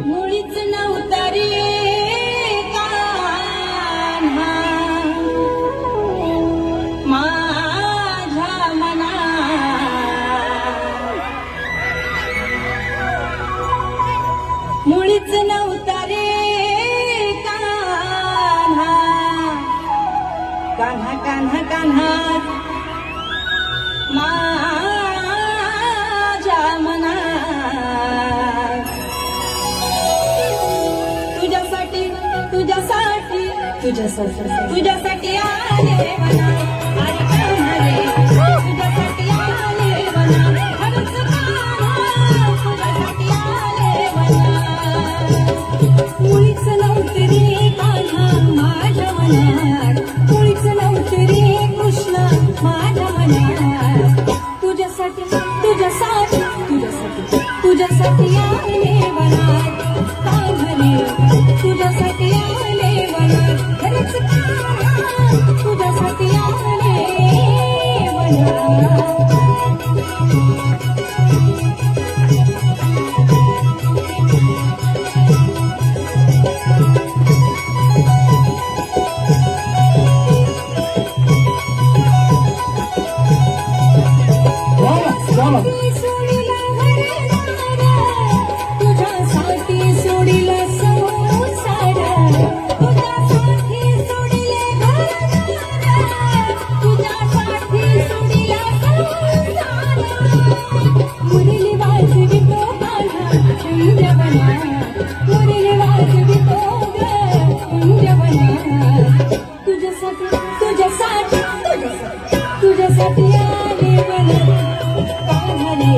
मुळीच नव्हता रे कान्हा माझ्या मना, मुळीच नव्हता रे कान्हा, कान्हा कान्हा कान्हा माझ्या मना, तुझ्यासाठी तुझ्यासाठी तुझ्यासाठी आले मना, अरे कान्हा रे तुझ्यासाठी आले मना, हळूच कान्हा तुझ्यासाठी आले मना. मुळीच नव्हते रे कान्हा माझ्या मनात, मुळीच नव्हते रे कृष्ण माझ्या मनात, तुझ्यासाठी तुझ्यासाठी तुझ्यासाठी तुझ्यासाठी आले मनात, कान्हा रे तुझ्यासाठी आले मनात, खरंच कान्हा तुझ्यासाठी आले मनात. सोडीला घरदार, तुझ्यासाठी सोडीला संसार, तुझ्यासाठी सोडिले घरदार, तुझ्यासाठी सोडिला संसार. मुरली वाजवी तो कान्हा कुंजवनात, मुरली वाजवी तो ग कुंजवनात, तुझ्यासाठी तुझ्यासाठी तुझ्यासाठी तुझ्यासाठी आले मनात, कान्हा रे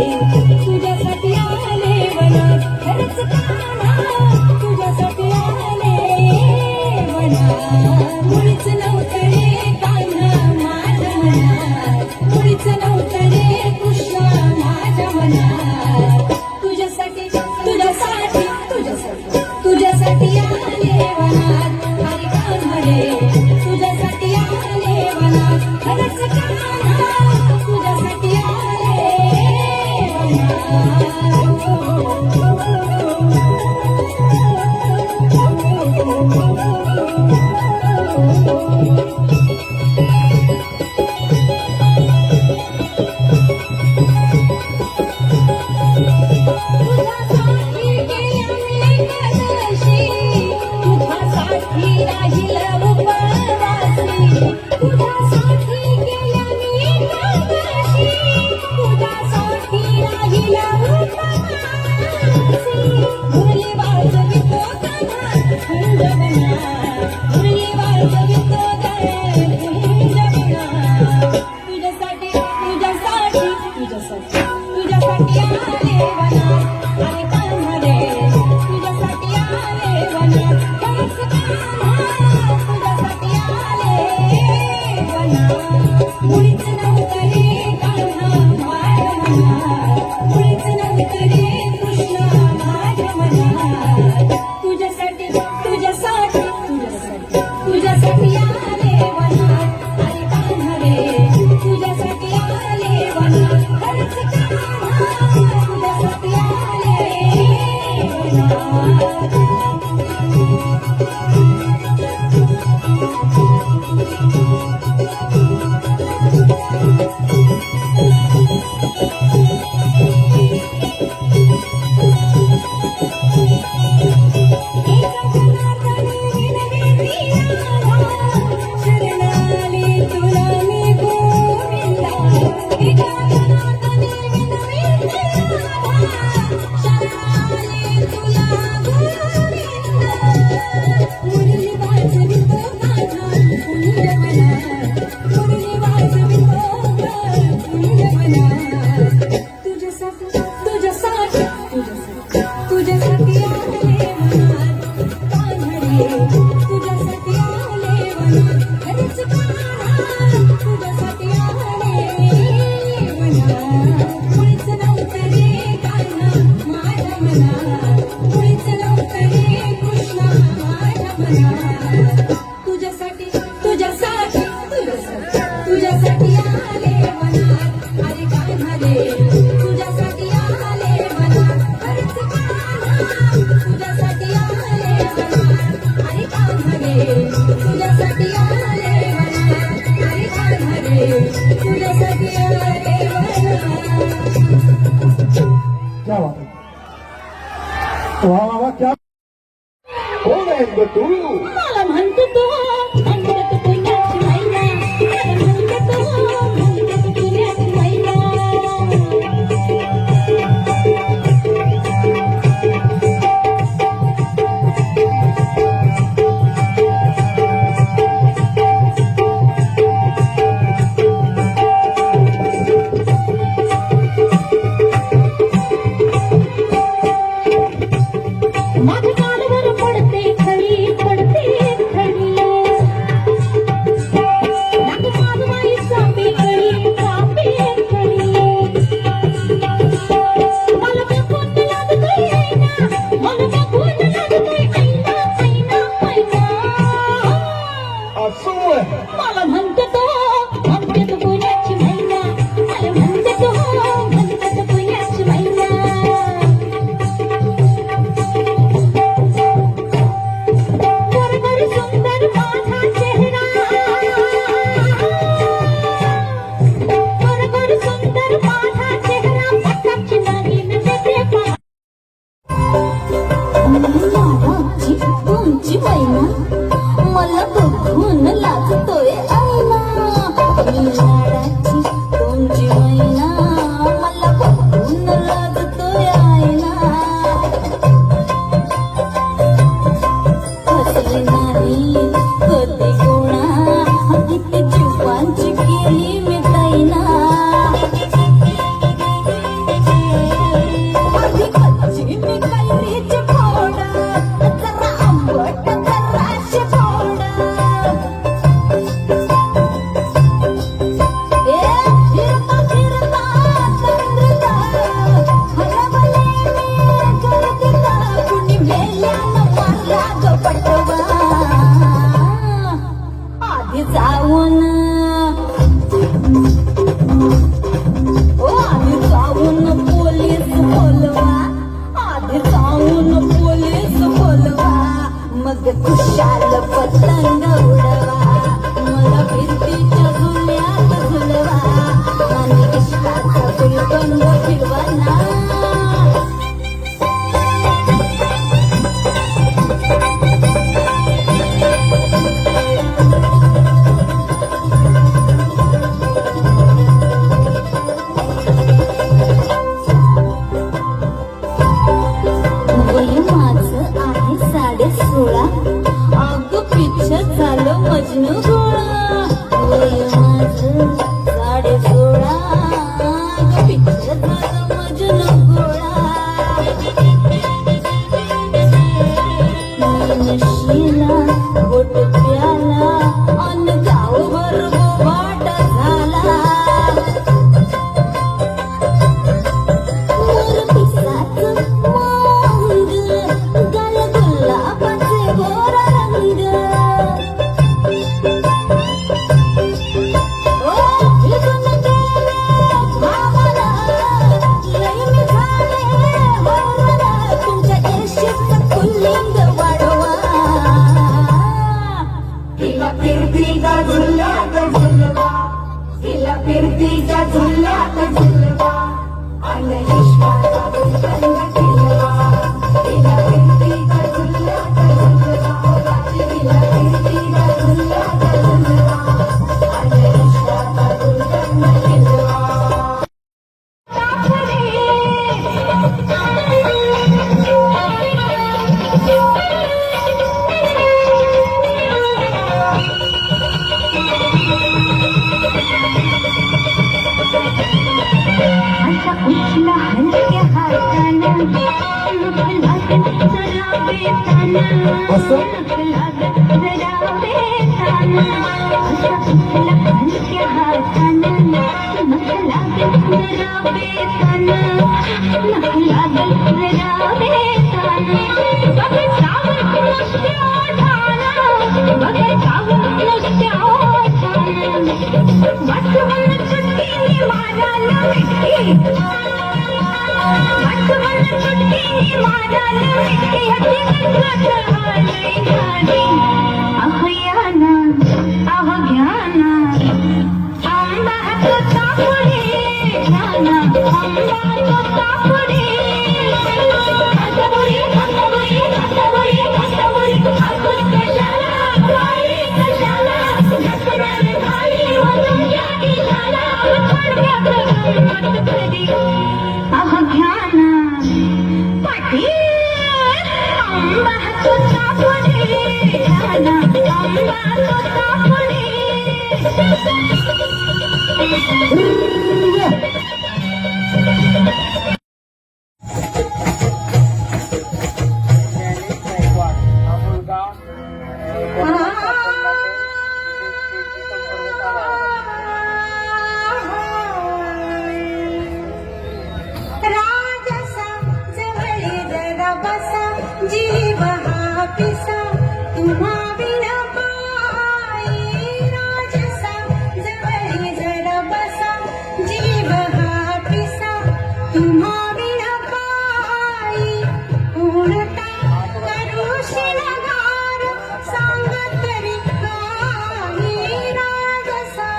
तुझ्यासाठी आले मनात, खरंच कान्हा तुझ्यासाठी आले मनात. मुळीच नव्हतं रे कान्हा माझ्या मनात, मुळीच नव्हतं रे कृष्ण माझ्या मनात, तुझ्यासाठी तुझ्यासाठी तुझ्यासाठी तुझ्यासाठी आले मनात, अरे कान्हा रे तुझ्यासाठी आले मनात, खरंच कान्हा तुझ्यासाठी आले तुझ्यासाठी गेल्या मी एकादशी, तुझ्यासाठी राहिला उपवासी, तुझ्यासाठी गेल्या मी एकादशी, तुझ्यासाठी राहिला उपवासी. वा वा वा, क्या कोण आहेस ग तू? मला म्हणतो तू म्हणतो तू पुण्याची मैना मला म्हणतो तू पुण्याची मैना माझ्या कालवर पडते खडी पडते खडी नाक मागवाई चापे खडी मला बघून लागतोय ऐना मला बघून लागतोय ऐना ऐना ऐना असं होय. मला म्हणतो तो पुण्याची मैना मला म्हणतो तो पुण्याची मैना बरोबर सुंदर माझा चेहरा बरोबर सुंदर माझा चेहरा पटाची नागिन देते लाडाची तुमची मैना मला बघून लागतोय ऐना लाडाची तुमची मैना मला बघून लागतोय ऐना हसले नाही कधी कोणा किती जीवांची केली मी ताईना आधी कच्ची मी कैरीची फोड जरा आंबट जराशी फोड फिरता फिरता चंद्रिका हरवले मी गर्दीला कुणी मेल्यानं मारला ग पटवा आधी जाऊन आधी जाऊन पोलीस बोलवा आधी जाऊन पोलीस बोलवा मग खुशाल पतंग उडवा मला भिंतीच्या झुल्यात झुलवा आणि इश्काचा गुलकंद फिरवा ना वय माझं आहे 16.5 अग पिक्चर झालं मजनू गोळा वय माझं 16.5 अग पिक्चर झालं मजनू गोळा नशीला बोट प्याला अन गावभर बोबाट झाला मोर पिसाचं मांग गाल गुलाबाचे गोर रंग इथून गेले भावाला लई मी झाले भावाला तुमच्या एशीचं कुलिंग वाढवा तिला फिरतीच्या झुल्यात झुलवा तिला फिरतीच्या झुल्यात झुलवा आणि इश्काचा गुलकंद फिरवा तिला फिरतीच्या झुल्यात झुलवा तिला फिरतीच्या झुल्यात झुलवा आणि इश्काचा गुलकंद फिरवा असा उचला हलक्या हातानं नख लागत जरा बेतानं असं? नख लागत जरा बेतानं असा उचला हलक्या हातानं नख लागत जरा बेतानं नख लागत जरा बेतानं बघ सावट नुसत्या ओठानं बघ सावट नुसत्या ओठानं वाटवण चुटकीने मारायला मिठी वाटवण चुटकीने मारायला मिठी हत्ती गंगत आलंय घाडी अहयाना अह घ्याना आंबा तो तापडे घ्याना आंबा तो तापडे राजसा जवळी जरा बसा जीव हा पिसा तुम्हा विण पायी राजसा जवळी जरा बसा जीव हा पिसा तुम्हा विण पायी कोणता करू शिणगार सांग तरी काही राजसा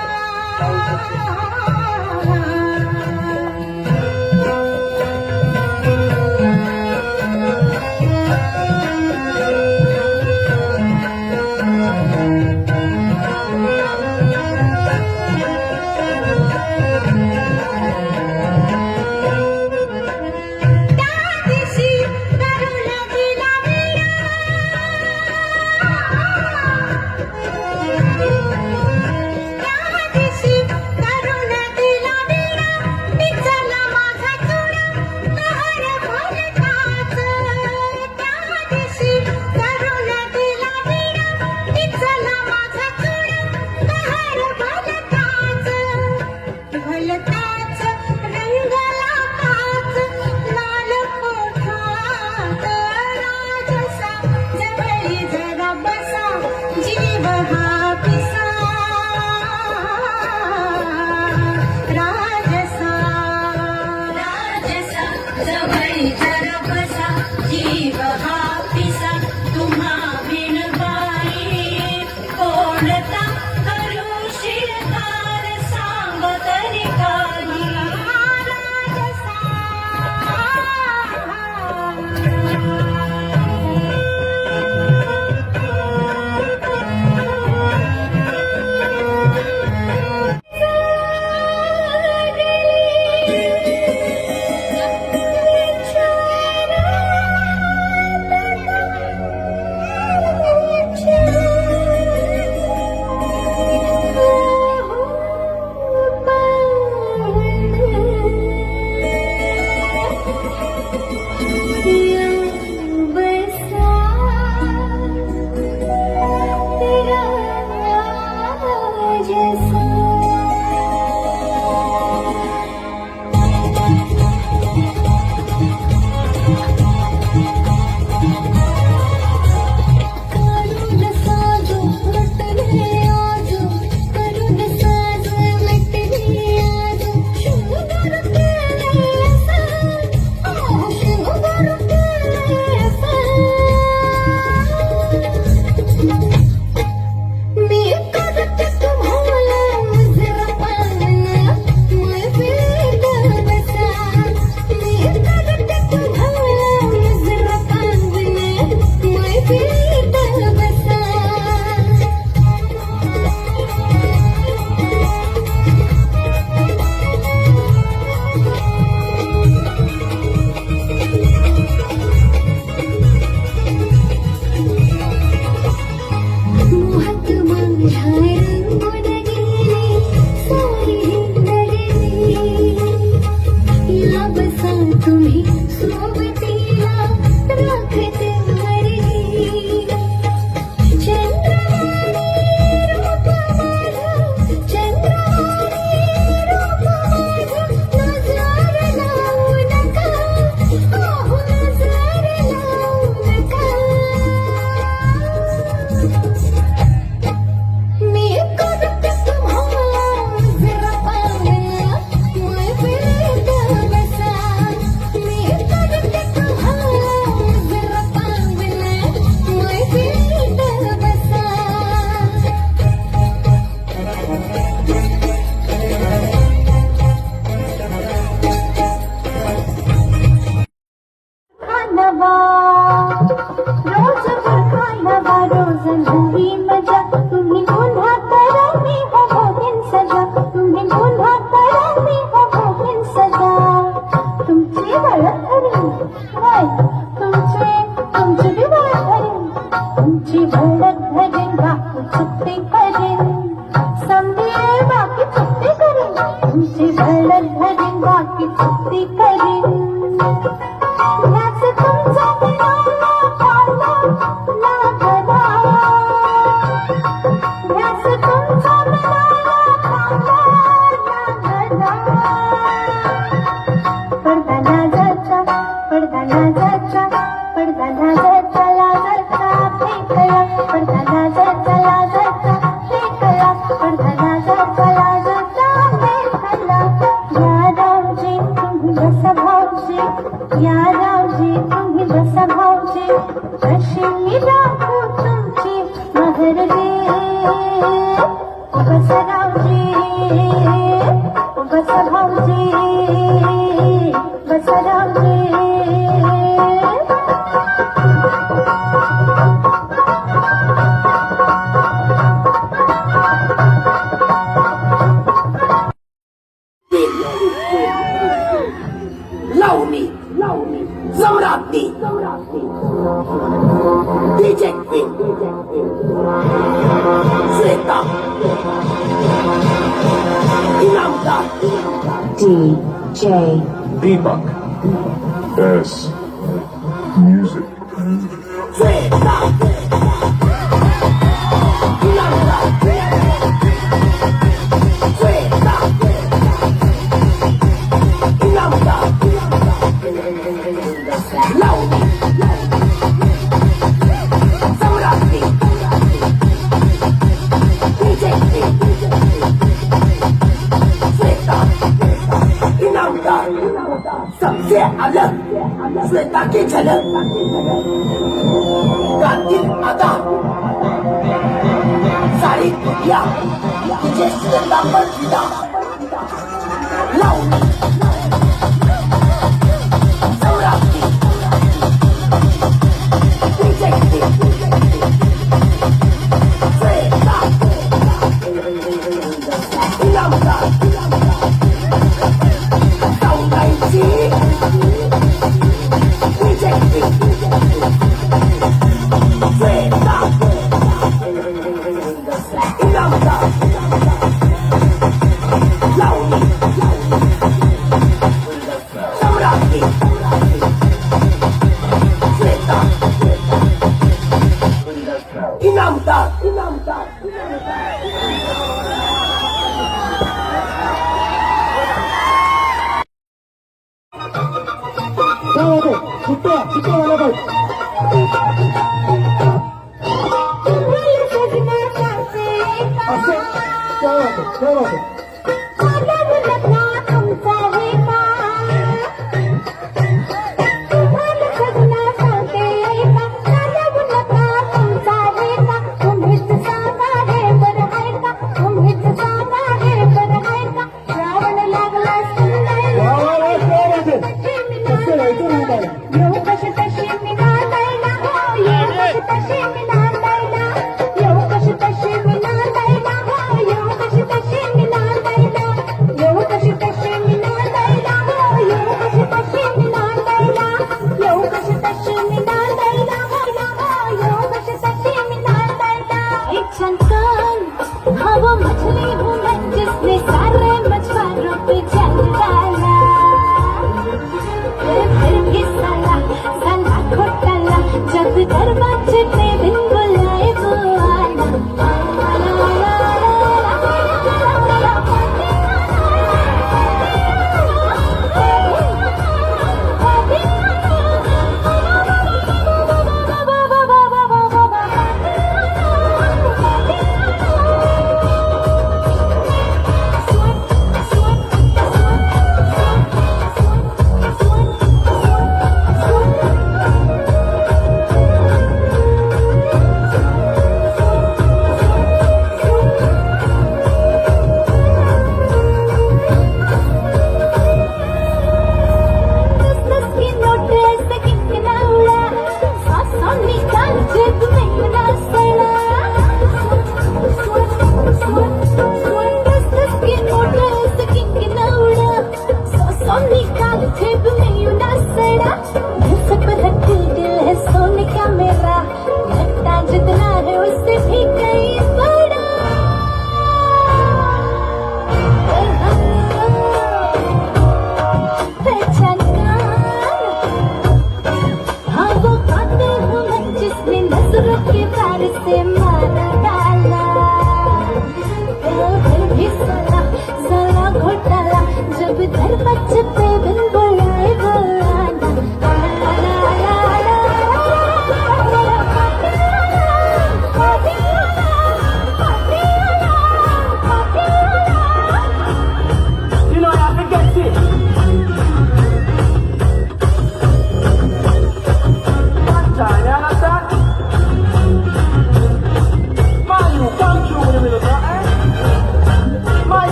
भलताच रंगला काच लाल कोठात राजसा जवळी जरा बसा जीव हा पिसा राजसा राजसा जवळी जरा बसा जीव हा पिसा तुम्हा बिन बाई कोणता करू शिरकार सांग तरी काही राजसा तुम्ही सोबतीला राखत मरली चंद्रवाणी रूप माझं चंद्रवाणी रूप माझं नजर लावू नका अहो नजर लावू नका मी करते तुम्हाला जरा पाहूया मैं फिरत बसा मी करते तुम्हाला जरा पाहूया मैं फिरत बसा खानवा रोज खानवा रोज नवी मजा तुम्ही पुन्हा करा मी हो भोगीन सजा तुम्ही पुन्हा करा मी हो भोगीन सजा तुमची वळख हरी होय तुमची बी वळख हरी तुमची वळख धरीन बाकी चुकती करीन समजे बाकी चुकती करीन लाजाचा पडदा लाजाचा लाजाचा फेकला पडदा लाजाचा लाजाचा फेकला पडदा लाजाचा लाजाचा फेकला या रावजी तुम्ही बसा भाऊजी या रावजी तुम्ही बसा भाऊजी अशी मी राखू तुमची महर रे बसा रावजी बसा भाऊजी बसा Raoji Launi, Zamrati, DJ Queen, Sveta, Inamda, DJ Deepak. S. Music. Sveta, Inamda, Sveta, Inamda, Launi, Zamrati, DJ Queen, Sveta, Inamda, सबसे अलग श्वेता की झलक कातिल अदा सारी दुनिया तुझे श्वेता पर फिदा लाऊंगी सौराष्ट्री तुझे श्वेता इनामदार सौराष्ट्री चिट्टे वाला बस असं क्या बात है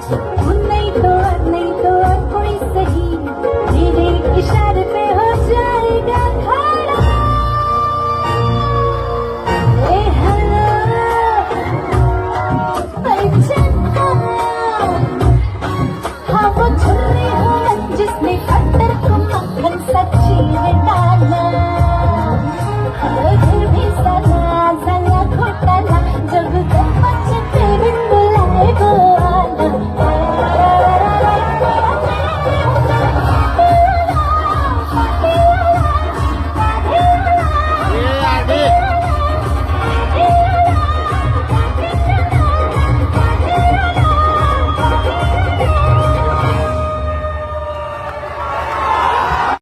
DJ